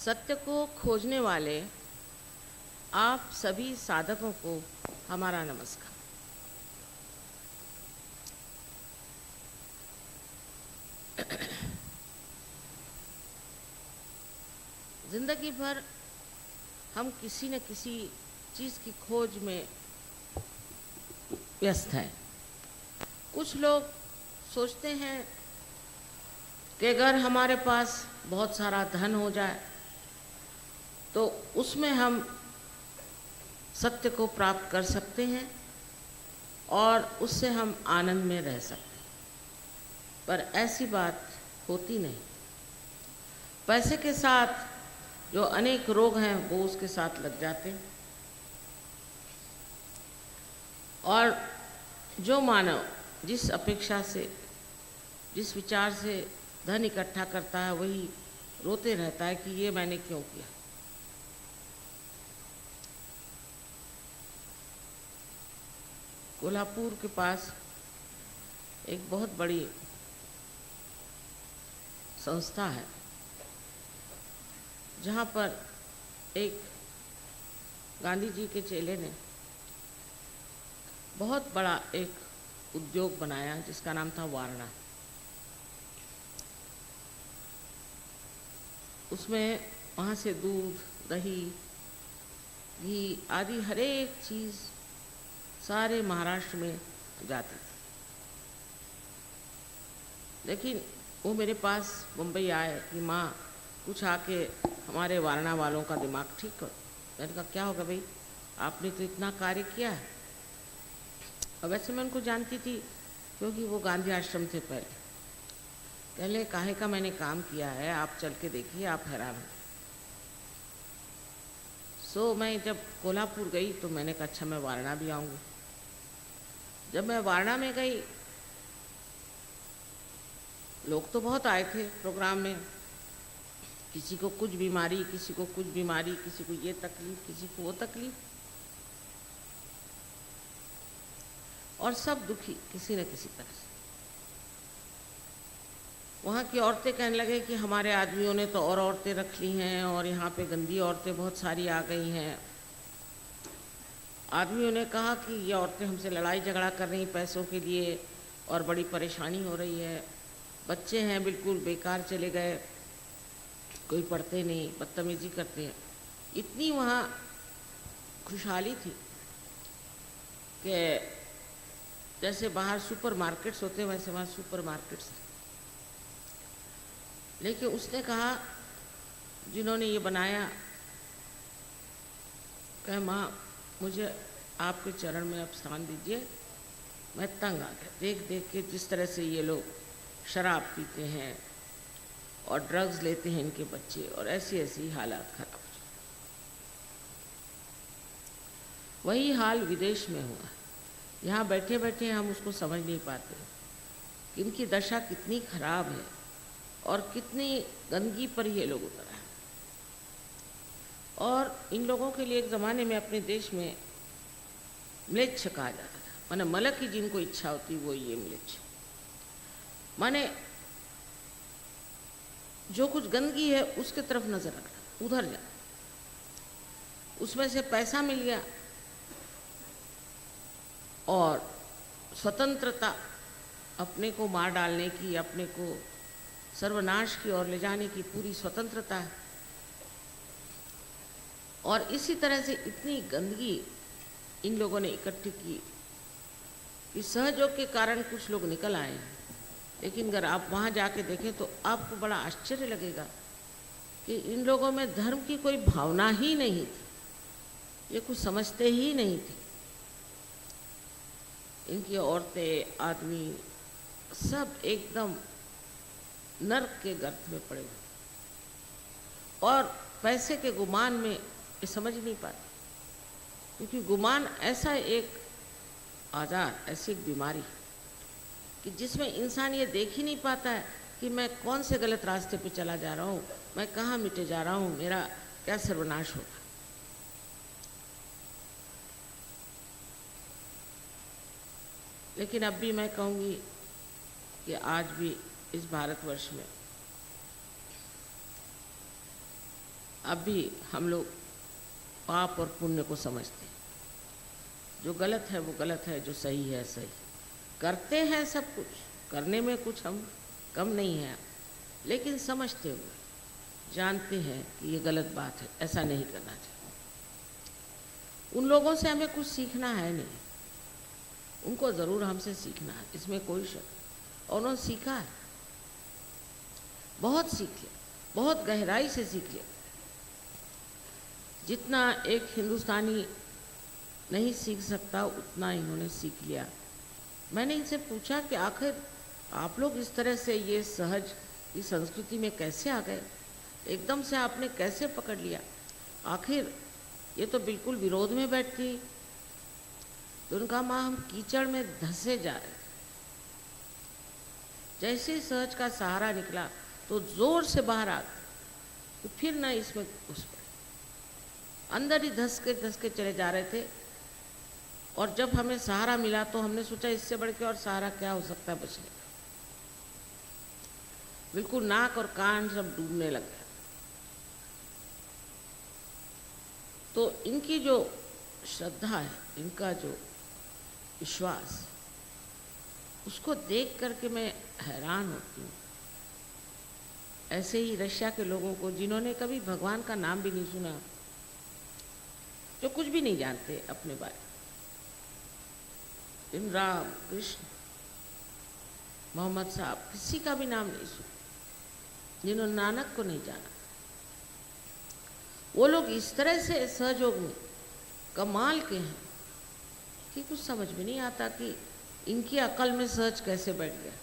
सत्य को खोजने वाले आप सभी साधकों को हमारा नमस्कार। जिंदगी भर हम किसी न किसी चीज़ की खोज में व्यस्त हैं। कुछ लोग सोचते हैं कि अगर हमारे पास बहुत सारा धन हो जाए तो उसमें हम सत्य को प्राप्त कर सकते हैं और उससे हम आनंद में रह सकते हैं, पर ऐसी बात होती नहीं। पैसे के साथ जो अनेक रोग हैं वो उसके साथ लग जाते हैं और जो मानव जिस अपेक्षा से, जिस विचार से धन इकट्ठा करता है वही रोते रहता है कि ये मैंने क्यों किया। कोल्हापुर के पास एक बहुत बड़ी संस्था है जहाँ पर एक गांधी जी के चेले ने बहुत बड़ा एक उद्योग बनाया जिसका नाम था वारणा। उसमें वहाँ से दूध, दही, घी आदि हर एक चीज़ सारे महाराष्ट्र में जाती थी। लेकिन वो मेरे पास मुंबई आए कि माँ कुछ आके हमारे वारणा वालों का दिमाग ठीक करो। मैंने कहा क्या होगा भाई, आपने तो इतना कार्य किया है। और वैसे मैं उनको जानती थी क्योंकि वो गांधी आश्रम थे पहले काहे का मैंने काम किया है, आप चल के देखिए, आप हैरान हो। सो मैं जब कोल्हापुर गई तो मैंने कहा अच्छा मैं वारणा भी आऊँगी। जब मैं वारणा में गई लोग तो बहुत आए थे प्रोग्राम में, किसी को कुछ बीमारी, किसी को कुछ बीमारी, किसी को ये तकलीफ, किसी को वो तकलीफ, और सब दुखी किसी न किसी तरह से। वहाँ की औरतें कहने लगे कि हमारे आदमियों ने तो और औरतें रख ली हैं और यहाँ पे गंदी औरतें बहुत सारी आ गई हैं। आदमियों ने कहा कि ये औरतें हमसे लड़ाई झगड़ा कर रही पैसों के लिए और बड़ी परेशानी हो रही है। बच्चे हैं बिल्कुल बेकार चले गए, कोई पढ़ते नहीं, बदतमीजी करते हैं। इतनी वहाँ खुशहाली थी कि जैसे बाहर सुपर मार्केट्स होते हैं वैसे वहाँ सुपर मार्केट्स थे। लेकिन उसने कहा, जिन्होंने ये बनाया, कहे माँ मुझे आपके चरण में अब स्थान दीजिए, मैं तंग आ गया देख देख के जिस तरह से ये लोग शराब पीते हैं और ड्रग्स लेते हैं इनके बच्चे, और ऐसी ऐसी हालात खराब। वही हाल विदेश में हुआ। यहाँ बैठे बैठे हम उसको समझ नहीं पाते कि इनकी दशा कितनी खराब है और कितनी गंदगी पर ये लोग उतर आए। और इन लोगों के लिए एक ज़माने में अपने देश में म्लेच्छ कहा जाता था, माने मलक की जिनको इच्छा होती वो ये म्लेच्छ, माने जो कुछ गंदगी है उसके तरफ नजर रखना, उधर जा, उसमें से पैसा मिल गया और स्वतंत्रता, अपने को मार डालने की, अपने को सर्वनाश की ओर ले जाने की पूरी स्वतंत्रता है। और इसी तरह से इतनी गंदगी इन लोगों ने इकट्ठी की कि सहयोग के कारण कुछ लोग निकल आए हैं। लेकिन अगर आप वहाँ जाके देखें तो आपको बड़ा आश्चर्य लगेगा कि इन लोगों में धर्म की कोई भावना ही नहीं थी, ये कुछ समझते ही नहीं थे। इनकी औरतें, आदमी सब एकदम नर्क के गर्त में पड़े हुए और पैसे के गुमान में ये समझ नहीं पाते। क्योंकि गुमान ऐसा एक आजार, ऐसी एक बीमारी कि जिसमें इंसान ये देख ही नहीं पाता है कि मैं कौन से गलत रास्ते पे चला जा रहा हूँ, मैं कहाँ मिटे जा रहा हूँ, मेरा क्या सर्वनाश होगा। लेकिन अब भी मैं कहूँगी कि आज भी इस भारतवर्ष में अब भी हम लोग पाप और पुण्य को समझते हैं। जो गलत है वो गलत है, जो सही है सही। करते हैं सब कुछ, करने में कुछ हम कम नहीं है, लेकिन समझते हुए जानते हैं कि ये गलत बात है, ऐसा नहीं करना चाहिए। उन लोगों से हमें कुछ सीखना है नहीं, उनको ज़रूर हमसे सीखना है, इसमें कोई शक। और उन्होंने सीखा है, बहुत सीख लिया, बहुत गहराई से सीख लिया, जितना एक हिंदुस्तानी नहीं सीख सकता उतना इन्होंने सीख लिया। मैंने इनसे पूछा कि आखिर आप लोग इस तरह से ये सहज इस संस्कृति में कैसे आ गए, एकदम से आपने कैसे पकड़ लिया, आखिर ये तो बिल्कुल विरोध में बैठती। तो उनका माँ हम कीचड़ में धंसे जा रहे थे, जैसे ही सहज का सहारा निकला तो जोर से बाहर आ गए, तो फिर ना इसमें घुस पड़े, अंदर ही धस के चले जा रहे थे। और जब हमें सहारा मिला तो हमने सोचा इससे बढ़ के और सहारा क्या हो सकता है बचने का। बिल्कुल नाक और कान सब डूबने लग गया। तो इनकी जो श्रद्धा है, इनका जो विश्वास, उसको देख करके मैं हैरान होती हूँ। ऐसे ही रशिया के लोगों को, जिन्होंने कभी भगवान का नाम भी नहीं सुना, जो कुछ भी नहीं जानते अपने बारे, इन राम कृष्ण मोहम्मद साहब किसी का भी नाम नहीं सुना, जिन्होंने नानक को नहीं जाना, वो लोग इस तरह से सहयोग में कमाल के हैं कि कुछ समझ में नहीं आता कि इनकी अकल में सहज कैसे बैठ गया।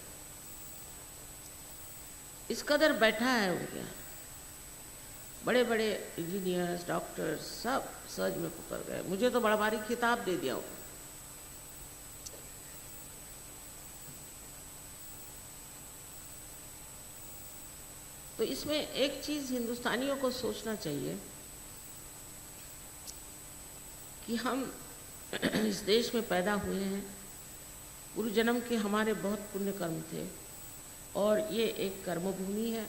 इस कदर बैठा है उनके यहाँ। बड़े बड़े इंजीनियर्स, डॉक्टर्स सब सहज में पकड़ गए। मुझे तो बड़ा भारी खिताब दे दिया उन्होंने। तो इसमें एक चीज़ हिंदुस्तानियों को सोचना चाहिए कि हम इस देश में पैदा हुए हैं, पूर्व जन्म के हमारे बहुत पुण्य कर्म थे, और ये एक कर्मभूमि है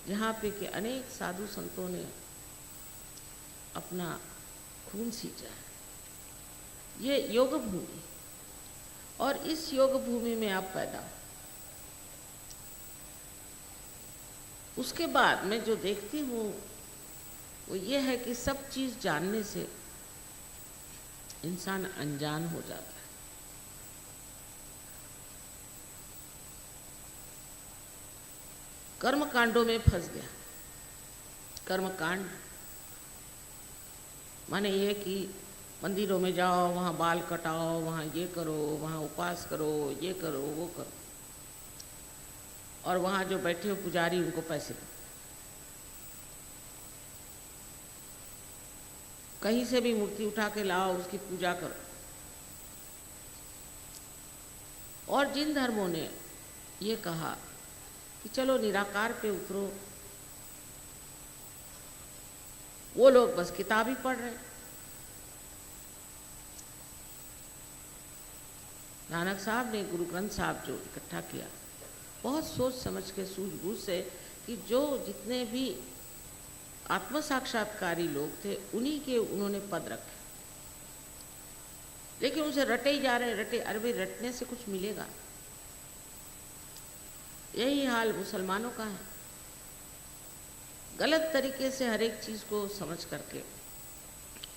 जहाँ पे कि अनेक साधु संतों ने अपना खून सींचा है। ये योग भूमि, और इस योग भूमि में आप पैदा हो। उसके बाद मैं जो देखती हूँ वो ये है कि सब चीज़ जानने से इंसान अनजान हो जाता है। कर्म कांडों में फंस गया। कर्म कांड माने ये कि मंदिरों में जाओ, वहाँ बाल कटाओ, वहाँ ये करो, वहाँ उपवास करो, ये करो, वो करो, और वहाँ जो बैठे हो पुजारी उनको पैसे दो। कहीं से भी मूर्ति उठा के लाओ, उसकी पूजा करो। और जिन धर्मों ने ये कहा कि चलो निराकार पे उतरो, वो लोग बस किताब ही पढ़ रहे। नानक साहब ने गुरु ग्रंथ साहब जो इकट्ठा किया, बहुत सोच समझ के, सूझबूझ से, कि जो जितने भी आत्म साक्षात्कारी लोग थे उन्हीं के उन्होंने पद रखे। लेकिन उसे रटे ही जा रहे, रटे। अरे भाई, रटने से कुछ मिलेगा? यही हाल मुसलमानों का है। गलत तरीके से हर एक चीज़ को समझ करके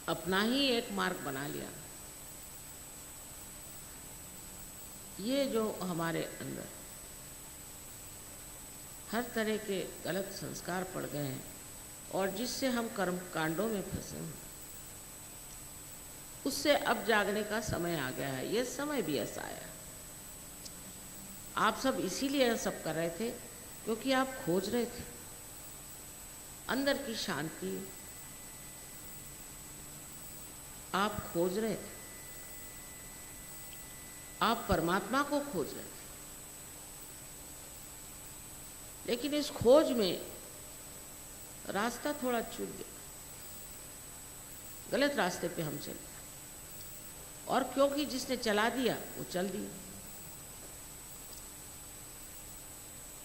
अपना ही एक मार्ग बना लिया। ये जो हमारे अंदर हर तरह के गलत संस्कार पड़ गए हैं, और जिससे हम कर्म कांडों में फंसे हैं, उससे अब जागने का समय आ गया है। ये समय भी ऐसा आया। आप सब इसीलिए सब कर रहे थे क्योंकि आप खोज रहे थे अंदर की शांति, आप खोज रहे थे, आप परमात्मा को खोज रहे थे। लेकिन इस खोज में रास्ता थोड़ा चूक गया, गलत रास्ते पे हम चले, और क्योंकि जिसने चला दिया वो चल दिया।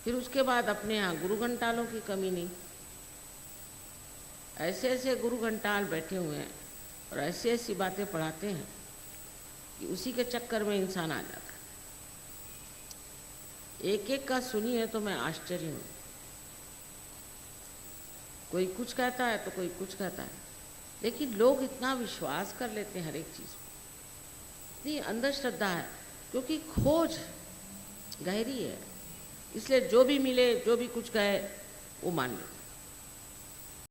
फिर उसके बाद अपने यहाँ गुरु घंटालों की कमी नहीं। ऐसे ऐसे गुरु घंटाल बैठे हुए हैं और ऐसी ऐसी बातें पढ़ाते हैं कि उसी के चक्कर में इंसान आ जाता है। एक एक का सुनिए तो मैं आश्चर्य हूँ। कोई कुछ कहता है तो कोई कुछ कहता है, लेकिन लोग इतना विश्वास कर लेते हैं हर एक चीज़ में, इतनी अंधश्रद्धा है, क्योंकि खोज गहरी है, इसलिए जो भी मिले जो भी कुछ कहे वो मान लेते।